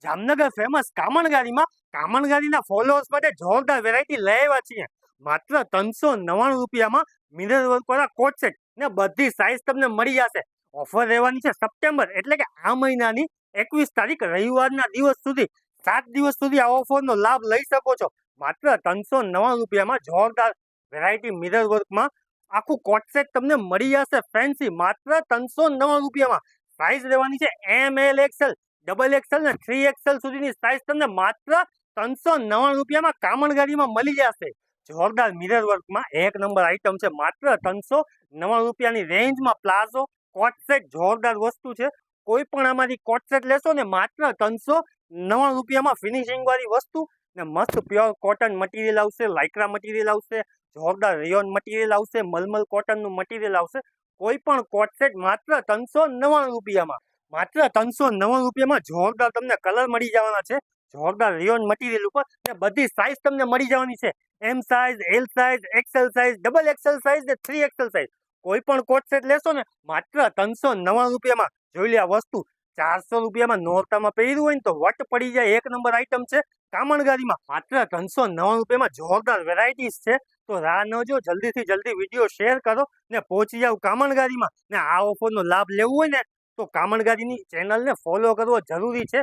Jamnagar famous કામણગારીમાં કામણગારીના followers માટે જોરદાર variety લઈ આવ્યા છીએ. માત્ર 399 રૂપિયામાં મિરર વર્ક વાળા કોટ સેટ ને બધી સાઈઝ તમને મળી જશે. ઓફર રહેવાની છે સપ્ટેમ્બર એટલે કે આ મહિનાની 21 તારીખ રવિવારના દિવસ સુધી. 7 દિવસ સુધી આ ઓફરનો લાભ લઈ શકો છો. માત્ર 399 રૂપિયામાં જોરદાર વેરાયટી મિરર વર્કમાં આખું કોટ સેટ તમને મળી જશે ફેન્સી માત્ર 399 રૂપિયામાં. સાઈઝ રહેવાની છે ML XL, XXL ને 3XL સુધીની સાઈઝ તમને માત્ર 399 રૂપિયામાં કામણગારીમાં મળી જશે. જોરદાર મિરર વર્કમાં એક નંબર આઈટમ છે. માત્ર 399 રૂપિયાની રેન્જમાં પ્લાઝો કોટ સેટ જોરદાર વસ્તુ છે. કોઈ પણ આમાંથી કોટ સેટ લેશો ને માત્ર 399 રૂપિયામાં ફિનિશિંગ વાળી વસ્તુ ને મસ્ત પ્યોર કોટન મટીરિયલ આવશે, લાઇક્રા મટીરિયલ આવશે, જોરદાર રેયોન મટીરિયલ આવશે, મલમલ કોટનનું મટીરિયલ આવશે. કોઈ પણ કોટ સેટ માત્ર 399 રૂપિયામાં. માત્ર 399 રૂપિયામાં જોરદાર તમને કલર મળી જવાના છે. જોરદાર રેયોન મટીરિયલ ઉપર ને બધી સાઈઝ તમને મળી જવાની છે. M size, L size, XL size, XXL size ને 3XL સાઈઝ. કોઈ પણ કોટ સેટ લેશો ને માત્ર 399 રૂપિયામાં. જોઈ લે આ વસ્તુ 400 રૂપિયામાં નોરતામાં પહેર્યું હોય ને તો વટ પડી જાય. એક નંબર આઈટમ છે કામણગારીમાં. માત્ર 399 રૂપિયામાં જોરદાર વેરાયટીઝ છે. તો રાહ ન જો, જલ્દીથી જલ્દી વિડીયો શેર કરો ને પહોંચી જાવ કામણગારીમાં. ને આ ઓફરનો લાભ લેવો હોય ને તો કામણગારીની ચેનલને ફોલો કરવો જરૂરી છે.